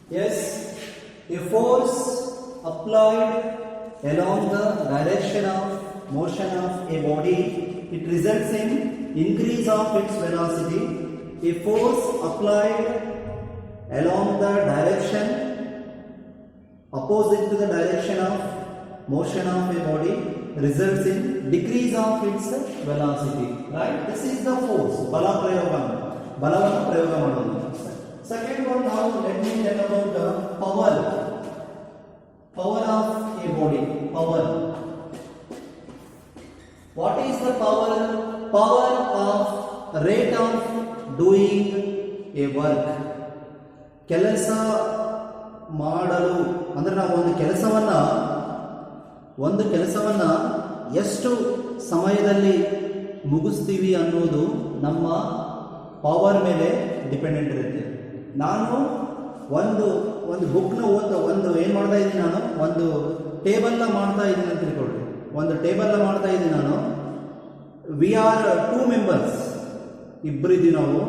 Yes, a force applied along the direction of motion of a body, it results in increase of its velocity. A force applied along the direction opposite to the direction of motion of a body results in decrease of its velocity. Right? This is the force. Bala prayoga. Balavanna prayoga madodu. Second one, now let me tell about the power. Power of a body. Power. What is the power? Power of rate of doing a work. ಕೆಲಸ ಮಾಡಲು ಅಂದ್ರೆ ನಾವು ಒಂದು ಕೆಲಸವನ್ನ ಎಷ್ಟು ಸಮಯದಲ್ಲಿ ಮುಗಿಸ್ತೀವಿ ಅನ್ನೋದು ನಮ್ಮ ಪವರ್ ಮೇಲೆ ಡಿಪೆಂಡೆಂಟ್ ಇರುತ್ತೆ. ನಾನು ಒಂದು ಬುಕ್ನ ಏನು ಮಾಡ್ತಾ ಇದ್ದೀನಿ, ನಾನು ಒಂದು ಟೇಬಲ್ನ ಮಾಡ್ತಾ ಇದ್ದೀನಿ ಅಂತ ತಿಳ್ಕೊಳ್ರಿ. ಒಂದು ಟೇಬಲ್ನ ಮಾಡ್ತಾ ಇದ್ದೀನಿ ನಾನು. ವಿ ಆರ್ 2 ಮೆಂಬರ್ಸ್, ಇಬ್ಬರಿದ್ದೀವಿ ನಾವು.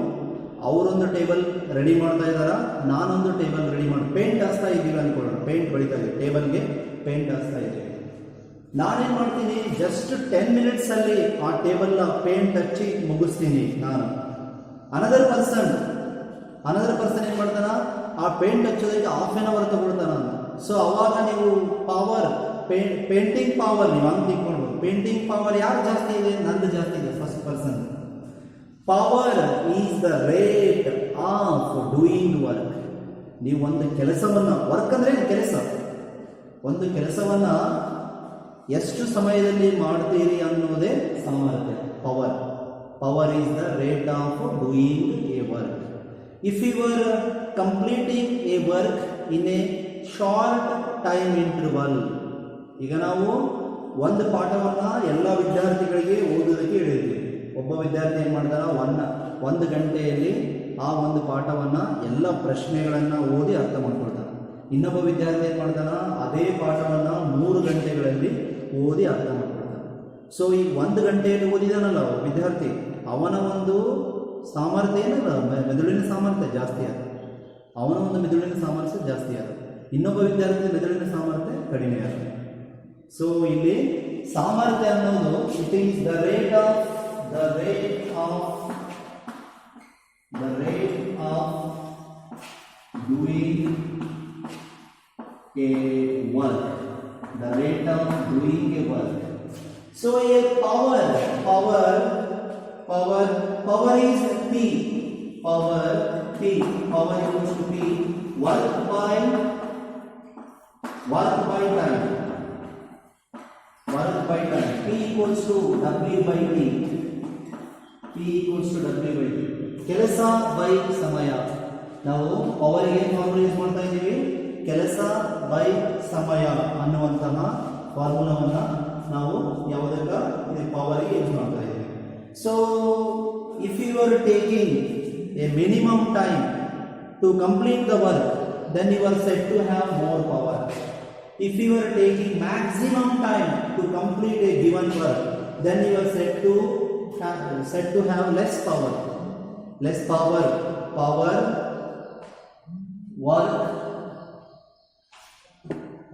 ಅವರೊಂದು ಟೇಬಲ್ ರೆಡಿ ಮಾಡ್ತಾ ಇದ್ದಾರ, ನಾನೊಂದು ಟೇಬಲ್ ರೆಡಿ ಮಾಡಿ ಪೇಂಟ್ ಹಚ್ತಾ ಇದ್ದೀವಿ ಅನ್ಕೊಳ್ಳೋಣ. ಪೇಂಟ್ ಹೊಡಿತಾ ಇದ್ದೀವಿ, ಟೇಬಲ್ಗೆ ಪೇಂಟ್ ಹಚ್ತಾ ಇದ್ದೀವಿ. ನಾನೇನು ಮಾಡ್ತೀನಿ, ಜಸ್ಟ್ 10 ಮಿನಿಟ್ಸ್ ಅಲ್ಲಿ ಆ ಟೇಬಲ್ನ ಪೇಂಟ್ ಹಚ್ಚಿ ಮುಗಿಸ್ತೀನಿ ನಾನು. ಅನದರ್ ಪರ್ಸನ್ ಏನು ಮಾಡ್ತಾನ, ಆ ಪೇಂಟ್ ಹಚ್ಚೋದಕ್ಕೆ ½ ತಗೊಳ್ತಾನ. ಸೊ ಅವಾಗ ನೀವು ಪವರ್, ಪೇಂಟಿಂಗ್ ಪವರ್ ನೀವು ಹಂಗೆ ತಿಳ್ಕೊಳ್ಬೋದು. ಪೇಂಟಿಂಗ್ ಪವರ್ ಯಾರು ಜಾಸ್ತಿ ಇದೆ? ನಂದು ಜಾಸ್ತಿ ಇದೆ, first person. Power is the rate of doing work. ನೀವು ಒಂದು ಕೆಲಸವನ್ನ, ವರ್ಕ್ ಅಂದ್ರೆ ಕೆಲಸ, ಒಂದು ಕೆಲಸವನ್ನ ಎಷ್ಟು ಸಮಯದಲ್ಲಿ ಮಾಡ್ತೀರಿ ಅನ್ನೋದೇ ಸಾಮರ್ಥ್ಯ. Power is the rate of doing a work. If you are completing a work in a short time interval. ಈಗ ನಾವು ಒಂದು ಪಾಠವನ್ನ ಎಲ್ಲ ವಿದ್ಯಾರ್ಥಿಗಳಿಗೆ ಓದೋದಕ್ಕೆ ಹೇಳಿದ್ವಿ. ಒಬ್ಬ ವಿದ್ಯಾರ್ಥಿ ಏನು ಮಾಡ್ತಾನ, ಒಂದು ಗಂಟೆಯಲ್ಲಿ ಆ ಒಂದು ಪಾಠವನ್ನ ಎಲ್ಲ ಪ್ರಶ್ನೆಗಳನ್ನ ಓದಿ ಅರ್ಥ ಮಾಡ್ಕೊಳ್ತಾನೆ. ಇನ್ನೊಬ್ಬ ವಿದ್ಯಾರ್ಥಿ ಏನು ಮಾಡ್ತಾನ, ಅದೇ ಪಾಠವನ್ನ 3 ಗಂಟೆಗಳಲ್ಲಿ ಓದಿ ಅರ್ಥ ಮಾಡ್ಕೊಳ್ತಾನೆ. ಸೊ ಈ 1 ಗಂಟೆಯಲ್ಲಿ ಓದಿದಾನಲ್ಲ ವಿದ್ಯಾರ್ಥಿ, ಅವನ ಒಂದು ಸಾಮರ್ಥ್ಯ ಏನಲ್ಲ, ಮೆದುಳಿನ ಸಾಮರ್ಥ್ಯ ಜಾಸ್ತಿ ಆದ. ಇನ್ನೊಬ್ಬ ವಿದ್ಯಾರ್ಥಿ ಮೆದುಳಿನ ಸಾಮರ್ಥ್ಯ ಕಡಿಮೆ ಆದ. ಸೊ ಇಲ್ಲಿ ಸಾಮರ್ಥ್ಯ ಅನ್ನೋದು it is the rate of doing a work. The rate of doing a work. So a power is P. Power equals to P. Work by time. P equals to W by T. ಕೆಲಸ by ಸಮಯ. ನಾವು power ಏನು formula use ಮಾಡ್ತಾ ಇದ್ದೀವಿ? ಕೆಲಸ by ಸಮಯ ಅನ್ನುವಂತಹ ಫಾರ್ಮುಲಾವನ್ನ ನಾವು ಯಾವುದಕ್ಕ ಪವರ್ಗೆ ಯೂಸ್ ಮಾಡ್ತಾ ಇದ್ದೀವಿ. So if you are taking a minimum time to complete the work, then you are said to have more power. If you are taking maximum time to complete a given work, then you are said to have less power. Work.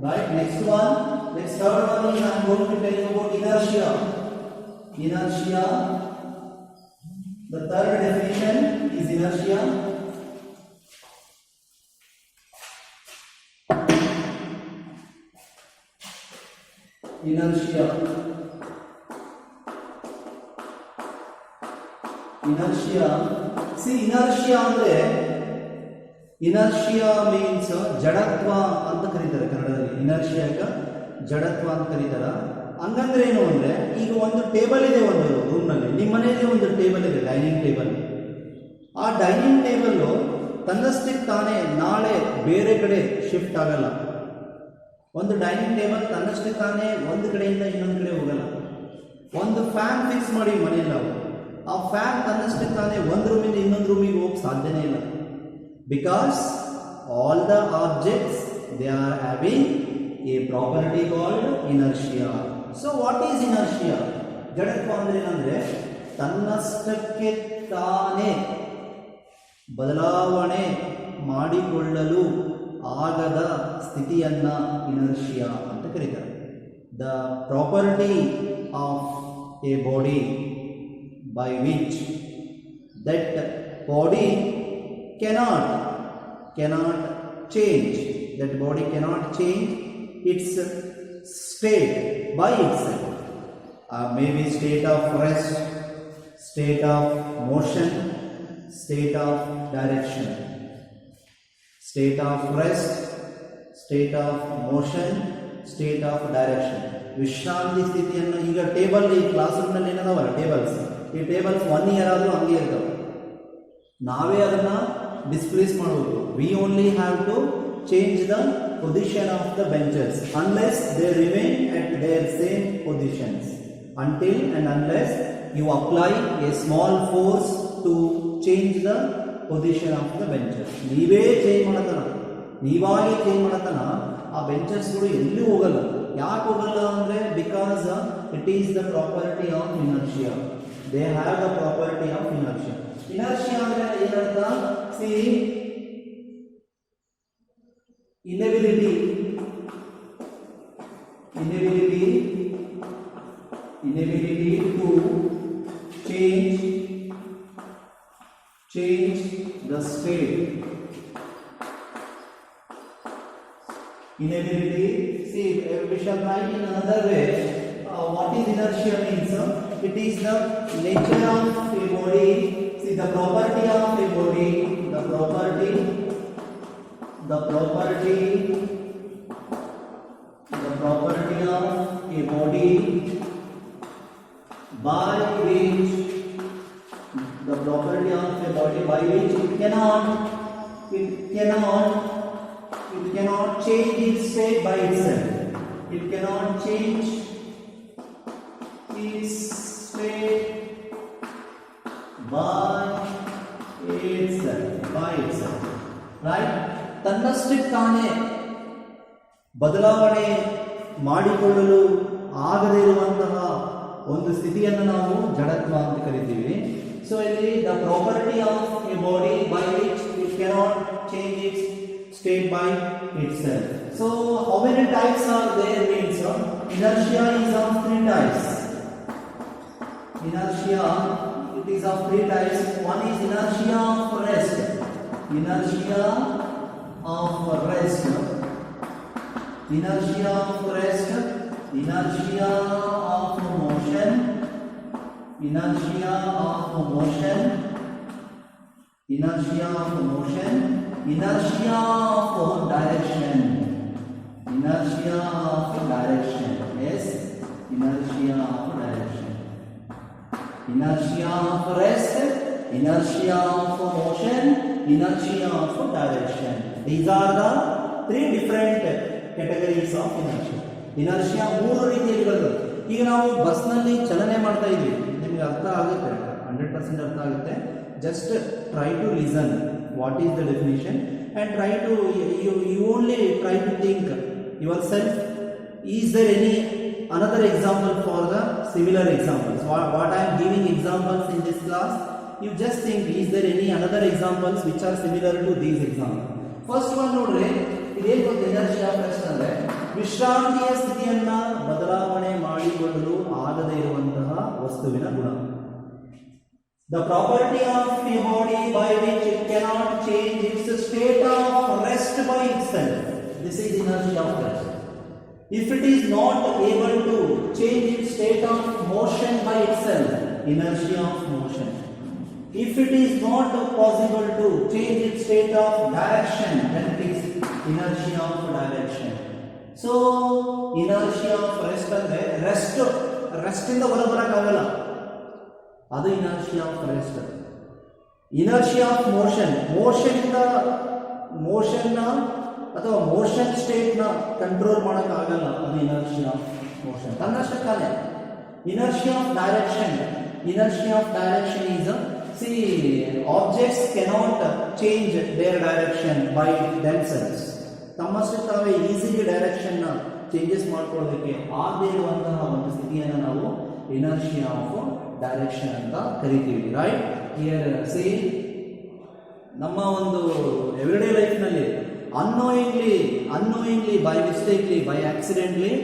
Right? Next third one is I am going to tell you about inertia. The third definition is inertia. Inertia ಅಂದ್ರೆ inertia means ಜಡತ್ವ ಅಂತ ಕರೀತಾರೆ ಕನ್ನಡದಲ್ಲಿ. ಇನರ್ಷಿಯಾಗ ಜಡತ್ವ ಅಂತ ಕರೀತಾರ. ಹಂಗಂದ್ರೆ ಏನು ಅಂದ್ರೆ, ಈಗ ಒಂದು ಟೇಬಲ್ ಇದೆ ಒಂದು ರೂಮ್ನಲ್ಲಿ, ನಿಮ್ಮ ಮನೆಯಲ್ಲಿ ಒಂದು ಟೇಬಲ್ ಇದೆ, ಡೈನಿಂಗ್ ಟೇಬಲ್. ಆ ಡೈನಿಂಗ್ ಟೇಬಲ್ ತನ್ನಷ್ಟಕ್ಕೆ ತಾನೇ ನಾಳೆ ಬೇರೆ ಕಡೆ ಶಿಫ್ಟ್ ಆಗಲ್ಲ. ಒಂದು ಡೈನಿಂಗ್ ಟೇಬಲ್ ತನ್ನಷ್ಟಕ್ಕೆ ತಾನೇ ಒಂದು ಕಡೆಯಿಂದ ಇನ್ನೊಂದು ಕಡೆ ಹೋಗಲ್ಲ. ಒಂದು ಫ್ಯಾನ್ ಫಿಕ್ಸ್ ಮಾಡಿ ಮನೆಯಲ್ಲಿ ನಾವು, ಆ ಫ್ಯಾನ್ ತನ್ನಷ್ಟಕ್ಕೆ ತಾನೇ ಒಂದು ರೂಮಿಂದ ಇನ್ನೊಂದು ರೂಮಿಗೆ ಹೋಗಕ್ಕೆ ಸಾಧ್ಯನೇ ಇಲ್ಲ. Because all the objects they are having a property called inertia. So what is inertia? ಜಡತ್ವ ಅಂದ್ರೆ ಏನಂದ್ರೆ ತನ್ನಷ್ಟಕ್ಕೆ ತಾನೇ ಬದಲಾವಣೆ ಮಾಡಿಕೊಳ್ಳಲು ಆಗದ ಸ್ಥಿತಿಯನ್ನ ಇನರ್ಷಿಯಾ ಅಂತ ಕರೀತಾರೆ. The property of A body by which that body cannot change, that body cannot change its state by itself, maybe state of rest, state of motion, state of direction, state of rest, state of motion, state of direction. ವಿಶ್ರಾಂತಿ ಸ್ಥಿತಿಯನ್ನು ಈಗ table ಈ ಕ್ಲಾಸ್ ರೂಮ್ನಲ್ಲಿ ಏನದಾವಲ್ಲ tables, ಈ tables 1 year ಆದರೂ ಹಂಗೆ ಇರ್ತವೆ. ನಾವೇ ಅದನ್ನ ಡಿಸ್ಪ್ಲೇಸ್ ಮಾಡಬೇಕು. We only have to change the position of the benches unless they remain at their same positions, until and unless you apply a small force to change the position of the benches. ನೀವೇ change ಮಾಡತನ, ನೀವಾಗಿ change ಮಾಡತನ ಆ ಬೆಂಚಸ್ಗಳು ಎಲ್ಲಿ ಹೋಗಲ್ಲ. ಯಾಕೆ ಹೋಗಲ್ಲ ಅಂದರೆ because it is the property of inertia. They have the property of inertia. Inertia ಅಂದರೆ ಏನಂತ, C inability to change the state. Inability, see, we shall write in another way. What is inertia means? It is the nature of a body. See, the property of a body, the property of a body by which it cannot change its state by itself. It cannot change its state by itself. Right? ತನ್ನಷ್ಟಕ್ಕೆ ತಾನೇ ಬದಲಾವಣೆ ಮಾಡಿಕೊಳ್ಳಲು ಆಗದೇ ಇರುವಂತಹ ಒಂದು ಸ್ಥಿತಿಯನ್ನು ನಾವು ಜಡತ್ವ ಅಂತ ಕರಿತೀವಿ. ಸೊ ಇಲ್ಲಿ the property of A body by which it cannot change its state by itself. So how many types are there means inertia is of 3 types. Inertia, it is of 3 types. One is inertia of rest. Inertia of rest. Inertia of rest. Inertia of motion. Inertia of motion. Inertia of motion. Inertia of direction. Inertia of direction. Yes, inertia of direction. Inertia of rest. Inertia of motion. Inertia of direction. These are the 3 different categories of inertia. Inertia 3 ರೀತಿಯಲ್ಲಿ ಬರ್ತದೆ. ಈಗ ನಾವು ಬಸ್ನಲ್ಲಿ ಚಲನೆ ಮಾಡ್ತಾ ಇದ್ದೀವಿ, ನಿಮಗೆ ಅರ್ಥ ಆಗುತ್ತೆ, 100% ಅರ್ಥ ಆಗುತ್ತೆ. Just try to listen. What is the definition? And try to you only try to think yourself. Is there any another example for the similar examples? What I am giving examples in this class, you just think, is there any another examples which are similar to these examples? First one ನೋಡ್ರಿ, ಇದೇ ಒಂದು inertia ಪ್ರಶ್ನೆ ಅಂದ್ರೆ ವಿಶ್ರಾಂತಿಯ ಸ್ಥಿತಿಯನ್ನ ಬದಲಾವಣೆ ಮಾಡಿಕೊಳ್ಳಲು ಆಗದೇ ಇರುವಂತಹ ವಸ್ತುವಿನ ಗುಣ. The property of a body by which it cannot change its state of rest by itself. This is inertia of rest. If it is not able to change its state of motion by itself, inertia of motion. If it is not possible to change its state of direction, then it is inertia of direction. So, inertia of rest ಅಂದ್ರೆ rest ಇಂದ ಹೊರಬರಕ್ಕಾಗಲ್ಲ, ಅದು inertia of rest. Inertia of motion ಅಥವಾ motion ಸ್ಟೇಟ್ನ control ಮಾಡೋಕ್ಕಾಗಲ್ಲ, ಅದು inertia of motion. ತನ್ನಷ್ಟಕ್ಕಾನೆ inertia of direction. Inertia of direction is objects cannot change their direction by themselves. ತಮ್ಮಷ್ಟಕ್ಕೆ ತಾವೇ ಈಸಿಲಿ ಡೈರೆಕ್ಷನ್ನ ಚೇಂಜಸ್ ಮಾಡ್ಕೊಳ್ಳೋದಕ್ಕೆ ಆಗದೇ ಇರುವಂತಹ ಒಂದು ಸ್ಥಿತಿಯನ್ನು ನಾವು ಇನರ್ಷಿಯಾ ಆಫ್ ಡೈರೆಕ್ಷನ್ ಅಂತ ಕರಿತೀವಿ. ರೈಟ್? ಹಿಯರ್ ಸಿ, ನಮ್ಮ ಒಂದು everyday ಲೈಫ್ನಲ್ಲಿ unknowingly, by mistakenly, by accidentally,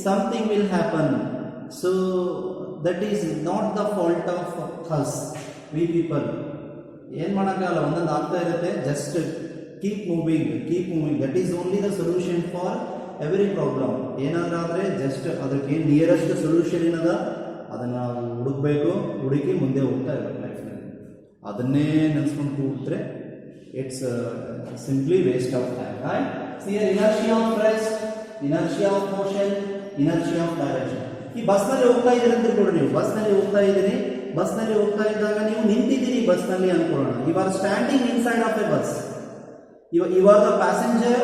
something will happen. So that is not the fault of us, we people. ಏನು ಮಾಡೋಕ್ಕಾಗಲ್ಲ, ಒಂದೊಂದು ಆಗ್ತಾ ಇರುತ್ತೆ. Just keep moving, that is only the solution for every problem. ಏನಾದರೂ ಆದರೆ just ಅದಕ್ಕೆ nearest solution ಏನದ ಅದನ್ನು ನಾವು ಹುಡುಕಿ ಮುಂದೆ ಹೋಗ್ತಾ ಇರಬೇಕು ಲೈಫ್ನಲ್ಲಿ. ಅದನ್ನೇ ನೆನೆಸ್ಕೊಂಡು ಕೂತ್ರೆ it's simply waste of time, right? Here inertia of rest, inertia of motion, inertia of direction. ಈ ಬಸ್ನಲ್ಲಿ ಹೋಗ್ತಾ ಇದ್ದೀರಿ ಅಂತ ತಿಳ್ಕೊಳ್ಳಿ. ನೀವು ಬಸ್ನಲ್ಲಿ ಹೋಗ್ತಾ ಇದ್ದಾಗ ನೀವು ನಿಂತಿದ್ದೀರಿ ಬಸ್ನಲ್ಲಿ ಅನ್ಕೊಳ್ಳೋಣ. You are standing inside of a bus. You are the passenger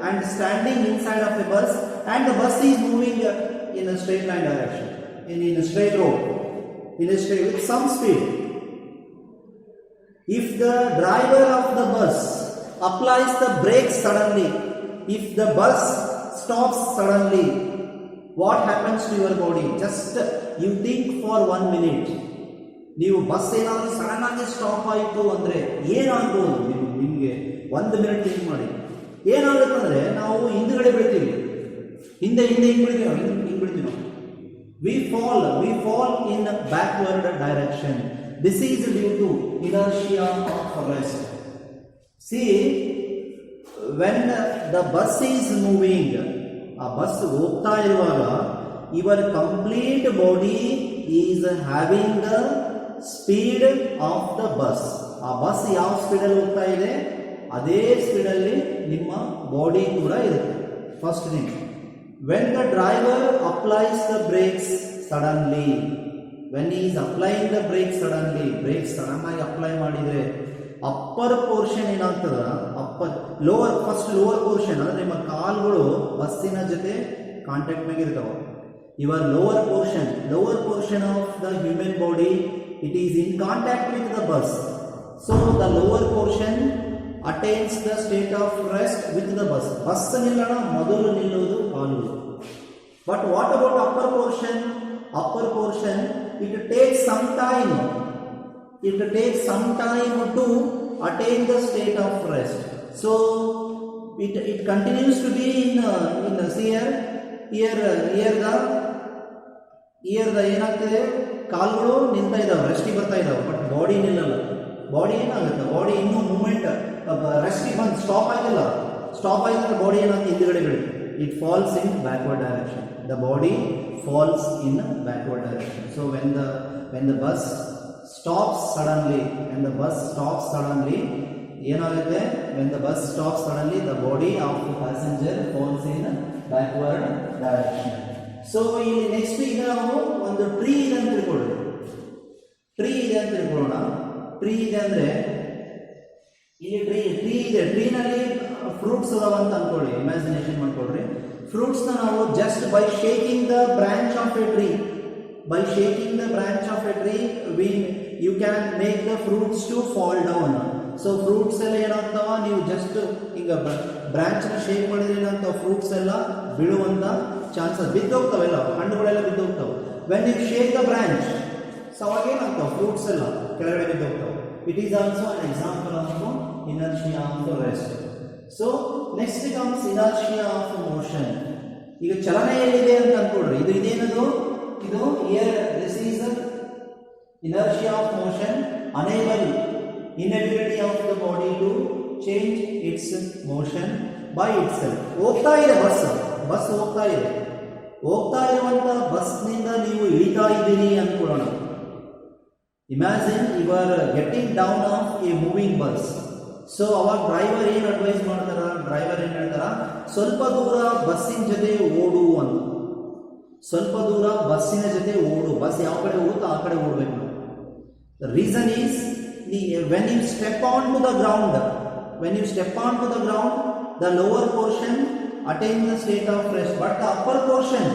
and standing inside of a bus, and the bus is moving in a straight line direction, in a straight road, with some speed. If the driver of the bus applies the brakes suddenly, if the bus stops suddenly, what happens to your body? Just you think for 1 minute. ನೀವು bus ಏನಾದರೂ sudden ಆಗಿ stop ಆಯಿತು ಅಂದರೆ ಏನಾಗ್ಬೋದು? ನಿಮಗೆ 1 minute think ಮಾಡಿ. ಏನಾಗುತ್ತಂದ್ರೆ ನಾವು ಹಿಂದ್ಗಡೆ ಬೀಳ್ತೀವಿ, ಹಿಂದೆ ಹಿಂಗೆ ಬೀಳ್ತೀವಿ ನಾವು. We fall in backward direction. This is due to inertia of rest. See, when the bus is moving, ಆ ಬಸ್ ಹೋಗ್ತಾ ಇರುವಾಗ your complete body is having the speed of the bus. ಆ ಬಸ್ ಯಾವ ಸ್ಪೀಡಲ್ಲಿ ಹೋಗ್ತಾ ಇದೆ ಅದೇ ಸ್ಪೀಡಲ್ಲಿ ನಿಮ್ಮ ಬಾಡಿ ಕೂಡ ಇರುತ್ತೆ. First thing, when the driver applies the brakes suddenly, when is applying the brake suddenly, brake sudden ಆಗಿ ಅಪ್ಲೈ ಮಾಡಿದರೆ ಅಪ್ಪರ್ ಪೋರ್ಷನ್ ಏನಾಗ್ತದ, ಲೋವರ್ ಪೋರ್ಷನ್ ಅಂದರೆ ನಿಮ್ಮ ಕಾಲುಗಳು ಬಸ್ಸಿನ ಜೊತೆ ಕಾಂಟ್ಯಾಕ್ಟ್ ಮ್ಯಾಗ ಇರ್ತಾವ. Your lower portion of the human body, it is in contact with the bus. So the lower portion attains the state of rest with the bus. Bus ನಿಲ್ಲಣ ಮೊದಲು ನಿಲ್ಲೋದು ಕಾಲುಗಳು. But what about upper portion? It takes some time to attain the state of rest. So it continues to be in here the ಏನಾಗ್ತದೆ, ಕಾಲುಗಳು ನಿಲ್ತಾ ಇದಾವೆ, ರೆಸ್ಟಿಗೆ ಬರ್ತಾ ಇದಾವೆ, but body ನಿಲ್ಲಲ್ಲ. ಬಾಡಿ ಏನಾಗುತ್ತೆ, ಬಾಡಿ ಇನ್ನೂ ಮೂವ್ಮೆಂಟ್ ರೆಸ್ಟಿಗೆ ಬಂದು ಸ್ಟಾಪ್ ಆಗಿದ್ರೆ ಬಾಡಿ ಏನಾಗುತ್ತೆ, ಹಿಂದ್ಗಡೆ ಬೀಳುತ್ತೆ. It falls in backward direction. The body falls in backward direction. So when the bus stops suddenly, ಏನಾಗುತ್ತೆ, when the bus stops suddenly the body of the passenger falls in backward direction. So ಇಲ್ಲಿ next ಈಗ ನಾವು ಒಂದು tree ಇದೆ ಅಂತ ತಿಳ್ಕೊಳ್ಳೋಣ. Tree ಇದೆ ಅಂದ್ರೆ ಇಲ್ಲಿ ಟ್ರೀ ಇದೆ. ಟ್ರೀನಲ್ಲಿ ಫ್ರೂಟ್ಸ್ ಅದಾವ ಅಂತ ಅನ್ಕೊಳ್ಳಿ, ಇಮ್ಯಾಜಿನೇಷನ್ ಮಾಡ್ಕೊಳ್ರಿ. ಫ್ರೂಟ್ಸ್ನ ನಾವು just by shaking the branch of a tree, you can make the fruits to fall down. So fruits ಎಲ್ಲ ಏನಾಗ್ತಾವ, ನೀವು ಜಸ್ಟ್ ಈಗ ಬ್ರಾಂಚ್ನ ಶೇಕ್ ಮಾಡಿದ್ರೆ ಏನಾಗ್ತಾವ, ಫ್ರೂಟ್ಸ್ ಎಲ್ಲ ಬೀಳುವಂತ ಚಾನ್ಸಸ್, ಬಿದ್ದೋಗ್ತಾವೆಲ್ಲ, ಹಣ್ಣುಗಳೆಲ್ಲ ಬಿದ್ದೋಗ್ತಾವೆ. When you shake the branch, so ಅವಾಗ ಏನಾಗ್ತಾವೆ, ಫ್ರೂಟ್ಸ್ ಎಲ್ಲ ಕೆಳಗಡೆ ಬಿದ್ದೋಗ್ತಾವೆ. It is also an example of inertia of rest. So next comes inertia of motion. ಈಗ ಚಲನೆ ಎಲ್ಲಿದೆ ಅಂತ ಅನ್ಕೊಳ್ರಿ. ಇದೇನದು, ಇದು this is inertia of motion, inability of the body to change its motion by itself. ಹೋಗ್ತಾ ಇದೆ ಬಸ್ ಹೋಗ್ತಾ ಇರುವಂತ ಬಸ್ನಿಂದ ನೀವು ಇಳಿತಾ ಇದ್ದೀರಿ ಅನ್ಕೊಳ್ಳೋಣ. Imagine you are getting down of a moving bus. So ಅವಾಗ ಡ್ರೈವರ್ ಏನು ಅಡ್ವೈಸ್ ಮಾಡ್ತಾರ, ಸ್ವಲ್ಪ ದೂರ ಬಸ್ಸಿನ ಜೊತೆ ಓಡು ಅಂತ. ಬಸ್ ಯಾವ ಕಡೆ ಹೋಗುತ್ತೋ ಆ ಕಡೆ ಓಡಬೇಕು. The reason is when you step onto the ground, the lower portion attains the state of rest, but the upper portion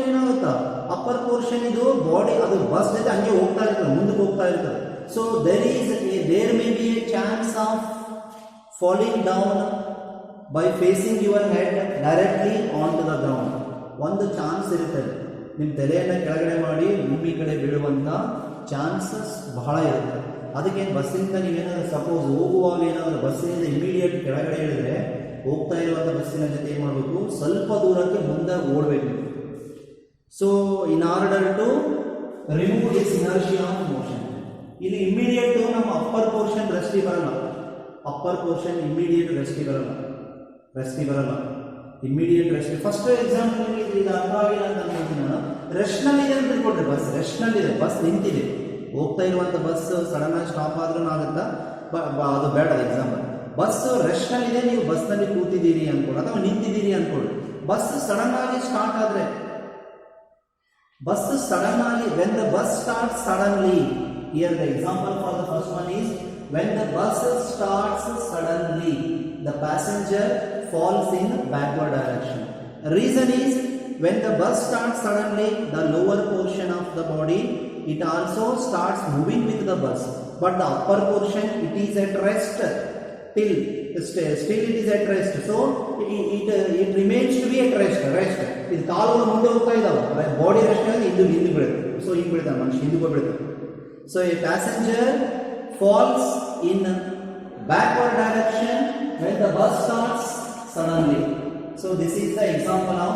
ಏನಾಗುತ್ತಾ, ಅಪ್ಪರ್ ಪೋರ್ಷನ್ ಇದು ಬಾಡಿ, ಅದು ಬಸ್ ಜೊತೆ ಹಂಗೆ ಮುಂದಕ್ಕೆ ಹೋಗ್ತಾ ಇರ್ತದೆ. So there may be a chance of falling down by facing your head directly onto the ground. ಒಂದು chance ಇರ್ತದೆ, ನಿಮ್ಮ ತಲೆಯನ್ನು ಕೆಳಗಡೆ ಮಾಡಿ ಭೂಮಿ ಕಡೆ ಬೀಳುವಂತ ಚಾನ್ಸಸ್ ಬಹಳ ಇರುತ್ತೆ. ಅದಕ್ಕೇನು ಬಸ್ಸಿಂದ ನೀವೇನಾದರೂ ಸಪೋಸ್ ಹೋಗುವಾಗ ಏನಾದರೂ ಬಸ್ಸಿನಿಂದ ಇಮಿಡಿಯೇಟ್ ಕೆಳಗಡೆ ಇಳಿದ್ರೆ ಹೋಗ್ತಾ ಇರುವಂಥ ಬಸ್ಸಿನ ಜೊತೆ ಏನು ಮಾಡಬೇಕು, ಸ್ವಲ್ಪ ದೂರಕ್ಕೆ ಮುಂದೆ ಓಡಬೇಕು. So in order to remove this inertia of motion, ಇಲ್ಲಿ ಇಮಿಡಿಯೇಟ್ ನಮ್ಮ ಅಪ್ಪರ್ ಪೋರ್ಷನ್ ರೆಸ್ಟಿ ಬರಲ್ಲ, ಅಪ್ಪರ್ ಪೋರ್ಷನ್ ಇಮಿಡಿಯೇಟ್ ರೆಸ್ಟಿ ಬರಲ್ಲ ಇಮಿಡಿಯೇಟ್ ರೆಸ್ಟ್. ಫಸ್ಟ್ ಎಕ್ಸಾಂಪಲ್ ನಿಮಗೆ ಇದು ಅರ್ಥ ಆಗಿಲ್ಲ ಅಂತ ಅನ್ಕೊಳ್ತೀನಿ ನಾನು. ರೆಸ್ಟ್ನಲ್ಲಿದೆ ಅಂತ ತಿಳ್ಕೊಂಡ್ರೆ ಬಸ್ ರೆಸ್ಟ್ನಲ್ಲಿದೆ, ಬಸ್ ನಿಂತಿದೆ, ಹೋಗ್ತಾ ಇರುವಂಥ ಬಸ್ ಸಡನ್ ಆಗಿ ಸ್ಟಾಪ್ ಆದ್ರೂ ಆಗುತ್ತಾ, ಅದು ಬೇಡ ಎಕ್ಸಾಂಪಲ್. ಬಸ್ ರೆಸ್ಟ್ನಲ್ಲಿದೆ, ನೀವು ಬಸ್ನಲ್ಲಿ ಕೂತಿದ್ದೀರಿ ಅನ್ಕೊಳ್ಳಿ ಅಥವಾ ನಿಂತಿದ್ದೀರಿ ಅನ್ಕೊಳ್ಳಿ. ಬಸ್ ಸಡನ್ ಆಗಿ ಸ್ಟಾರ್ಟ್ ಆದರೆ, ಬಸ್ ಸಡನ್ ಆಗಿ when the bus starts suddenly, here the example for the first one is when the bus starts suddenly the passenger falls in backward direction. Reason is when the bus starts suddenly the lower portion of the body it also starts moving with the bus, but the upper portion it is at rest till still it is at rest, so it remains to be at rest. ಇದು ಕಾಲುಗಳು ಮುಂದೆ ಹೋಗ್ತಾ ಇದ್ದಾವೆ, body rest ಆಗಿ ಹಿಂದೆ ಬೀಳುತ್ತೆ, so ಹಿಂಗೆ ಬೀಳ್ತಾನೆ ಮನುಷ್ಯ, ಹಿಂದೆ ಬೀಳ್ತಾನೆ. So a passenger falls in backward direction when the bus starts suddenly. So this is the example of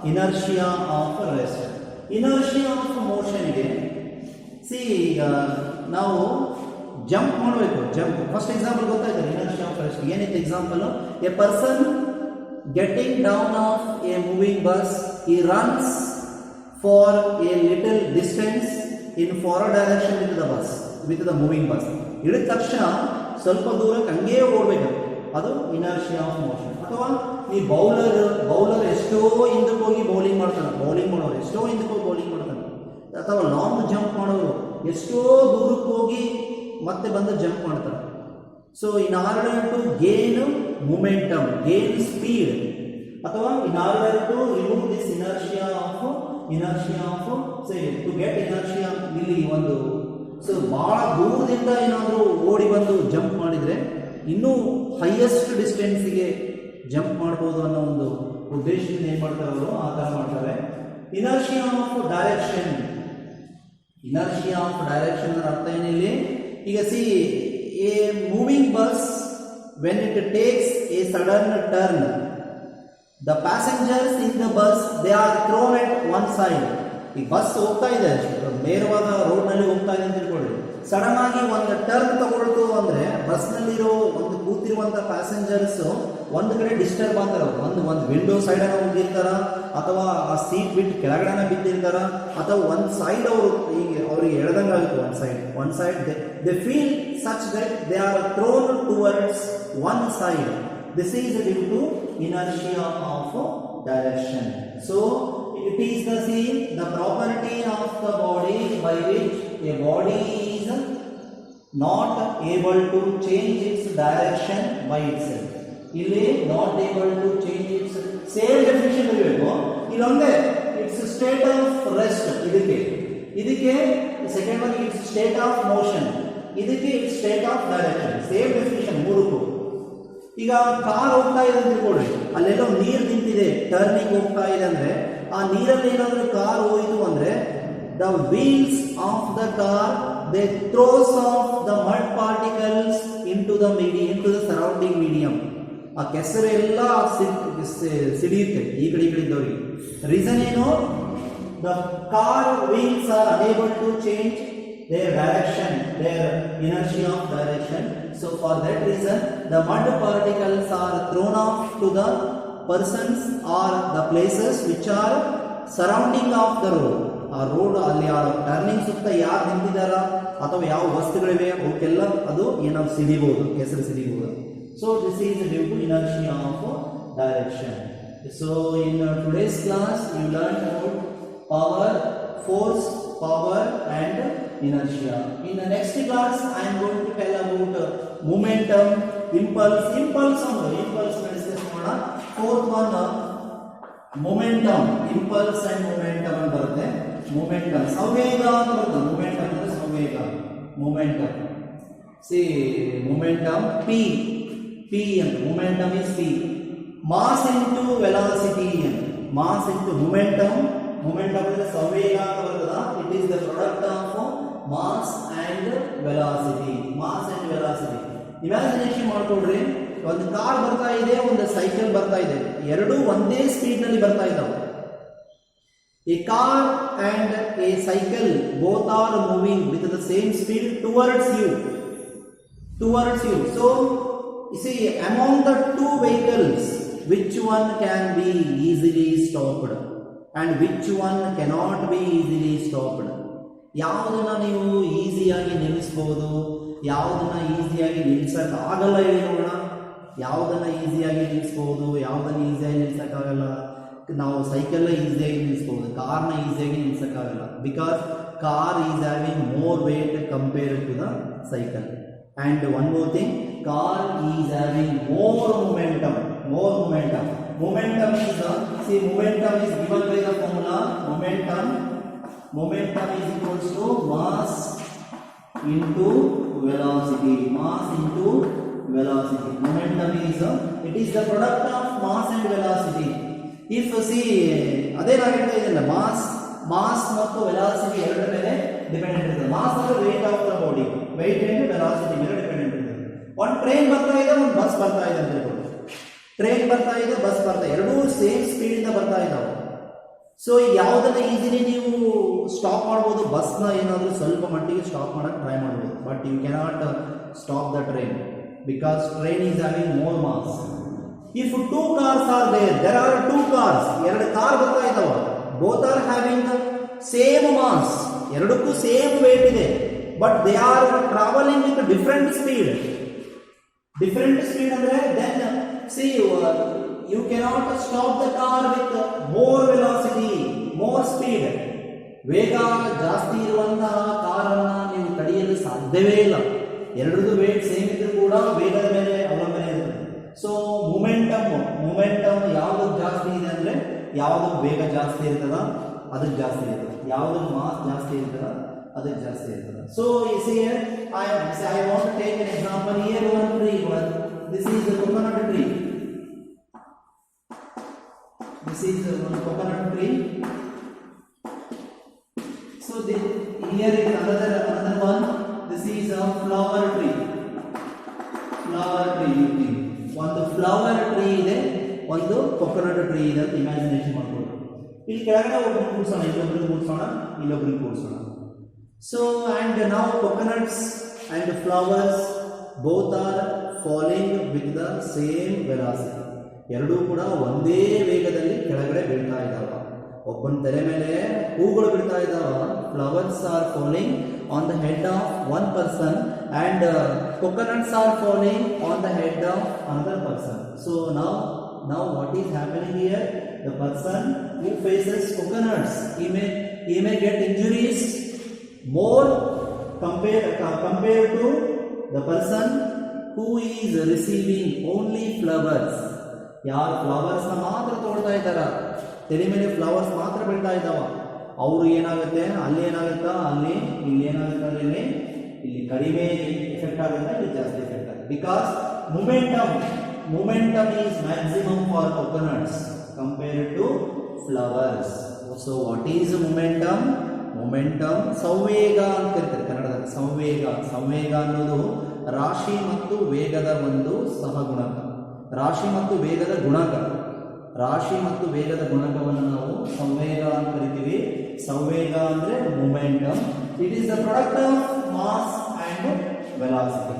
inertia of rest. Inertia of motion ಗೆ see ನಾವು ಜಂಪ್ ಮಾಡಬೇಕು. ಜಂಪ್ ಫಸ್ಟ್ ಎಕ್ಸಾಂಪಲ್ ಗೊತ್ತಾಯ್ತು, ಇನರ್ಷಿಯಾ ಆಫ್ ರೆಸ್ಟ್ ಏನಿತ್ತು example? A person getting down of a moving bus, he runs for a little distance in forward direction with the moving bus. ಇಳಿದ ತಕ್ಷಣ ಸ್ವಲ್ಪ ದೂರಕ್ಕೆ ಹಂಗೇ ಓಡಬೇಕು, ಅದು ಇನರ್ಷಿಯಾ ಆಫ್ ಮೋಷನ್. ಅಥವಾ ಈ ಬೌಲರ್ ಎಷ್ಟೋ ಹಿಂದಕ್ಕೆ ಹೋಗಿ ಬೌಲಿಂಗ್ ಮಾಡೋರು ಎಷ್ಟೋ ಹಿಂದಕ್ಕೆ ಹೋಗಿ ಬೌಲಿಂಗ್ ಮಾಡ್ತಾನೆ, ಅಥವಾ ಲಾಂಗ್ ಜಂಪ್ ಮಾಡೋರು ಎಷ್ಟೋ ದೂರಕ್ಕೆ ಹೋಗಿ ಮತ್ತೆ ಬಂದು ಜಂಪ್ ಮಾಡ್ತಾರೆ. So in order to gain momentum, gain speed, ಅಥವಾ in order to remove this inertia of to get inertia, ಇಲ್ಲಿ ಒಂದು ಸೊ ಬಹಳ ದೂರದಿಂದ ಏನಾದರೂ ಓಡಿ ಬಂದು ಜಂಪ್ ಮಾಡಿದರೆ ಇನ್ನೂ ಹೈಯೆಸ್ಟ್ ಡಿಸ್ಟೆನ್ಸಿಗೆ ಜಂಪ್ ಮಾಡ್ಬೋದು ಅನ್ನೋ ಒಂದು ಉದ್ದೇಶದಿಂದ ಏನು ಮಾಡ್ತಾರೆ ಅವರು ಆ ಥರ ಮಾಡ್ತಾರೆ. ಇನರ್ಷಿಯಾ ಆಫ್ ಡೈರೆಕ್ಷನ್ ಅರ್ಥ ಏನಿಲ್ಲಿ? ಈಗ C A moving bus when it takes A sudden turn, the passengers in the bus they are thrown at one side. ಈ ಬಸ್ ಹೋಗ್ತಾ ಇದೆ, ನೇರವಾದ ರೋಡ್ನಲ್ಲಿ ಹೋಗ್ತಾ ಇದೆ ಅಂತ ತಿಳ್ಕೊಳ್ಳಿ, ಸಡನ್ ಆಗಿ ಒಂದು ಟರ್ನ್ ತಗೊಳ್ತು ಅಂದ್ರೆ ಬಸ್ನಲ್ಲಿರೋ ಒಂದು ಕೂತಿರುವಂತ ಪ್ಯಾಸೆಂಜರ್ಸ್ ಒಂದು ಕಡೆ ಡಿಸ್ಟರ್ಬ್ ಆಗ್ತಾರ, ಒಂದು ವಿಂಡೋ ಸೈಡ್ ಅನ್ನ ಹೋಗಿರ್ತಾರ, ಅಥವಾ ಆ ಸೀಟ್ ಬಿಟ್ಟು ಕೆಳಗಡೆ ಬಿದ್ದಿರ್ತಾರ, ಅಥವಾ ಒಂದು ಸೈಡ್ ಅವರು ಈಗ ಅವ್ರಿಗೆ ಎಳೆದಂಗೆ ಆಗುತ್ತೆ, one side they feel such that they are throne towards one side. This is due to inertia of direction. So it is the property of the body by which a body is not able to change its direction by itself. ಇಲ್ಲಿ not able to change its same definition ಇರಬೇಕು. ಇಲ್ಲೊಂದೇ it's state of rest, ಇದಕ್ಕೆ second one it's state of motion, ಇದಕ್ಕೆ it's state of direction, same definition ಮೂರಕ್ಕೂ. ಈಗ car ಹೋಗ್ತಾ ಇದೆ ಅಂತ ತಿಳ್ಕೊಳ್ಳಿ, ಅಲ್ಲೆಲ್ಲೋ ನೀರು ನಿಂತಿದೆ, ಟರ್ನಿಂಗ್ ಹೋಗ್ತಾ ಇದೆ ಅಂದ್ರೆ ಆ ನೀರಲ್ಲಿ ಏನಾದರೂ ಕಾರ್ ಹೋಯಿತು ಅಂದ್ರೆ the wheels of the car they throws off the mud particles into the surrounding medium. ಆ ಕೆಸರೆಲ್ಲ ಸಿಡಿಯುತ್ತೆ ಈ ಕಡೆ ಇದ್ದವರಿಗೆ. ರೀಸನ್ ಏನು? The car wheels are unable to change their direction, their inertia of direction. So for that reason the mud particles are thrown off to the persons or the places which are surrounding of the road. ಆ road ಅಲ್ಲಿ ಆ turning ಸುತ್ತ ಯಾರು ನಿಂತಿದಾರ ಅಥವಾ ಯಾವ ವಸ್ತುಗಳಿವೆ ಅವಕ್ಕೆಲ್ಲ ಅದು ಏನೋ ಸಿಡಿಬಹುದು, ಕೆಸರು ಸಿಡಿಬಹುದು. So this is due to inertia of direction. So in today's class you learned about power, force, power and inertia. In the next class I am going to tell about momentum, impulse discuss ಮಾಡೋಣ. Fourth one momentum, impulse and momentum ಅಂತ ಬರುತ್ತೆ. momentum ಸಂವೇಗ ಅಂತ ಬರುತ್ತೆ, momentum ಅಂದ್ರೆ ಸಂವೇಗ, momentum. See momentum p ಅಂತ, momentum is p. mass into velocity ಅಂತ, mass into momentum ಅಂದ್ರೆ ಸಂವೇಗ ಅಂತ ಬರ್ತದ. It is the product of mass and velocity. Mass and velocity imagination ಮಾಡ್ಕೊಳ್ರಿ, ಒಂದು ಕಾರ್ ಬರ್ತಾ ಇದೆ, ಒಂದು ಸೈಕಲ್ ಬರ್ತಾ ಇದೆ, ಎರಡೂ ಒಂದೇ ಸ್ಪೀಡ್ ನಲ್ಲಿ ಬರ್ತಾ ಇದ್ದಾವೆ. A car and a cycle both are moving with the same speed towards you. So you see, among the two vehicles, which one can be easily stopped and which one cannot be easily stopped? ಯಾವುದನ್ನ ನೀವು ಈಸಿಯಾಗಿ ನಿಲ್ಲಿಸಬಹುದು, ಯಾವುದನ್ನ ಈಸಿಯಾಗಿ ನಿಲ್ಲಿಸಕ್ ಆಗಲ್ಲ ಹೇಳಿ ನೋಡೋಣ. ಯಾವುದನ್ನ ಈಸಿಯಾಗಿ ನಿಲ್ಲಿಸಬಹುದು, ಯಾವುದನ್ನ ಈಸಿಯಾಗಿ ನಿಲ್ಲಿಸಕ್ಕಾಗಲ್ಲ. ನಾವು ಸೈಕಲ್ ಈಸಿಯಾಗಿ ನಿಲ್ಲಿಸಬಹುದು, ಕಾರ್ನ ಈಸಿಯಾಗಿ ನಿಲ್ಲಿಸಕ್ಕಾಗಲ್ಲ. Because car is having more weight compared to the cycle. And one more thing, car is having more momentum. Momentum is momentum is given by the formula momentum is equals to mass into velocity. Momentum is it is the product of mass and velocity. If see ಅದೇನಾಗುತ್ತೆ ಇದೆಲ್ಲ mass ಮತ್ತು velocity ಎರಡರ ಮೇಲೆ dependent ಇರ್ತದೆ. Mass ಅಂದ್ರೆ weight of the body, weight and velocity ಮೇಲೆ dependent ಇರ್ತದೆ. ಒಂದು ಟ್ರೈನ್ ಬರ್ತಾ ಇದೆ, ಒಂದು ಬಸ್ ಬರ್ತಾ ಇದೆ ಅಂತ ಹೇಳ್ಬೋದು. ಟ್ರೈನ್ ಬರ್ತಾ ಇದೆ, ಬಸ್ ಬರ್ತಾ ಇದೆ, ಎರಡೂ ಸೇಮ್ ಸ್ಪೀಡ್ ಇಂದ ಬರ್ತಾ ಇದ್ದಾವೆ. ಸೊ ಈಗ ಯಾವುದನ್ನ ಈಸಿಲಿ ನೀವು ಸ್ಟಾಪ್ ಮಾಡ್ಬೋದು, ಬಸ್ನ ಏನಾದರೂ ಸ್ವಲ್ಪ ಮಟ್ಟಿಗೆ ಸ್ಟಾಪ್ ಮಾಡಕ್ಕೆ ಟ್ರೈ ಮಾಡ್ಬೋದು. But you cannot stop the train because train is having more mass. If two cars are there are two cars, ಎರಡು ಕಾರ್ ಬರ್ತಾ ಇದ್ದಾವೆ, both are having the same mass, ಎರಡಕ್ಕೂ ಸೇಮ್ ವೇಟ್ ಇದೆ, but they are travelling with different speed ಅಂದ್ರೆ then see you cannot stop the car with more velocity, more speed. ವೇಗ ಜಾಸ್ತಿ ಇರುವಂತಹ ಕಾರನ್ನ ನೀವು ತಡೆಯಲು ಸಾಧ್ಯವೇ ಇಲ್ಲ. ಎರಡರದ್ದು ವೇಟ್ ಸೇಮ್ ಇದ್ರೂ ಕೂಡ ವೇಗದ ಮೇಲೆ ಅವಲಂಬನೆ ಇರುತ್ತೆ. ಸೊ ಮೊಮೆಂಟಮ್ ಯಾವ್ದಕ್ಕೆ ಜಾಸ್ತಿ ಇದೆ ಅಂದ್ರೆ ಯಾವ್ದಕ್ಕೆ ವೇಗ ಜಾಸ್ತಿ ಇರ್ತದ ಅದಕ್ಕೆ ಜಾಸ್ತಿ ಇರ್ತದೆ, ಯಾವ್ದಕ್ಕೆ ಮಾಸ್ ಜಾಸ್ತಿ ಇರ್ತದ ಅದಕ್ಕೆ ಜಾಸ್ತಿ ಇರ್ತದೆ. So I want to take an example here. One tree, this is a coconut tree. This is one coconut tree. So here is another one. This is a flower tree. ಒಂದು flower tree ಇದೆ, ಒಂದು coconut tree ಇದೆ ಅಂತ imagination ಮಾಡ್ಕೊಂಡು ಇಲ್ಲಿ ಕೆಳಗಡೆ ಒಬ್ಬರು ಕೂಡ್ಸೋಣ, ಇಲ್ಲೊಬ್ರಿಗೆ ಕೂಡ್ಸೋಣ. So and ನಾವು coconuts and flowers both are falling with the same velocity. ಎರಡೂ ಕೂಡ ಒಂದೇ ವೇಗದಲ್ಲಿ ಕೆಳಗಡೆ ಬೀಳ್ತಾ ಇದ್ದಾವ. ಒಬ್ಬನ ತಲೆ ಮೇಲೆ ಹೂಗಳು ಬಿಡ್ತಾ ಇದ್ದಾವ. Flowers are falling on the head of one person and coconuts are falling on the head of another person. So now what is happening here? The person who faces coconuts, he may get injuries more compared to the person who is receiving only flowers. ಯಾರು flowers ನ ಮಾತ್ರ ತೋಡ್ತಾ ಇದ್ದಾರ, ತಲೆ ಮೇಲೆ flowers ಮಾತ್ರ ಬೀಳ್ತಾ ಇದ್ದಾವ, ಅವರು ಏನಾಗುತ್ತೆ, ಅಲ್ಲಿ ಏನಾಗುತ್ತಾ ಅಲ್ಲಿ, ಇಲ್ಲಿ ಏನಾಗುತ್ತೆ ಅಲ್ಲಿ, ಇಲ್ಲಿ ಕಡಿಮೆ ಎಫೆಕ್ಟ್ ಆಗುತ್ತೆ, ಇಲ್ಲಿ ಜಾಸ್ತಿ ಎಫೆಕ್ಟ್ ಆಗುತ್ತೆ. Because momentum is maximum for coconuts compared to flowers. So what is momentum? ಸಂವೇಗ ಅಂತ ಕರೀತಾರೆ ಕನ್ನಡದಲ್ಲಿ. ಸಂವೇಗ ಅನ್ನೋದು ರಾಶಿ ಮತ್ತು ವೇಗದ ಒಂದು ಸಹಗುಣಕ, ರಾಶಿ ಮತ್ತು ವೇಗದ ಗುಣಕವನ್ನು ನಾವು ಸಂವೇಗ ಅಂತ ಕರಿತೀವಿ. ಸಂವೇಗ ಅಂದ್ರೆ momentum. It is the product of mass and velocity.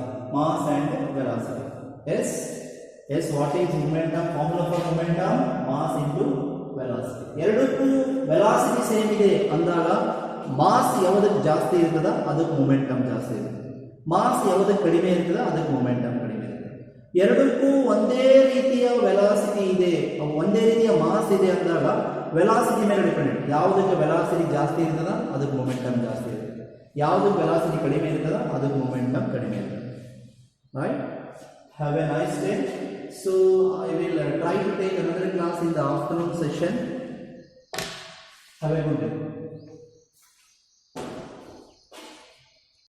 Yes, what is momentum? Formula for momentum, mass into velocity. ಎರಡಕ್ಕೂ ವೆಲಾಸಿಟಿ ಸೇಮ್ ಇದೆ ಅಂದಾಗ ಮಾಸ್ ಯಾವುದಕ್ಕೆ ಜಾಸ್ತಿ ಇರ್ತದ ಅದಕ್ಕೆ ಮೊಮೆಂಟಮ್ ಜಾಸ್ತಿ ಇರ್ತದೆ, ಮಾಸ್ ಯಾವುದಕ್ಕೆ ಕಡಿಮೆ ಇರ್ತದ ಅದಕ್ಕೆ ಮೊಮೆಂಟಮ್ ಕಡಿಮೆ ಇರ್ತದೆ. ಎರಡಕ್ಕೂ ಒಂದೇ ರೀತಿಯ ವೆಲಾಸಿಟಿ ಇದೆ, ಒಂದೇ ರೀತಿಯ ಮಾಸ್ ಇದೆ ಅಂದಾಗ ವೆಲಾಸಿಟಿ ಮೇಲೆ ಡಿಪೆಂಡೆಂಟ್. ಯಾವುದಕ್ಕೆ ವೆಲಾಸಿಟಿ ಜಾಸ್ತಿ ಇರ್ತದ ಅದಕ್ಕೆ ಮೊಮೆಂಟಮ್ ಜಾಸ್ತಿ ಇರ್ತದೆ, ಯಾವುದಕ್ಕೆ ವೆಲಾಸಿಟಿ ಕಡಿಮೆ ಇರ್ತದ ಅದಕ್ಕೆ ಮೊಮೆಂಟಮ್ ಕಡಿಮೆ ಇರ್ತದೆ. Right? Have a nice day. So I will try to take another class in the afternoon session. Have a good day.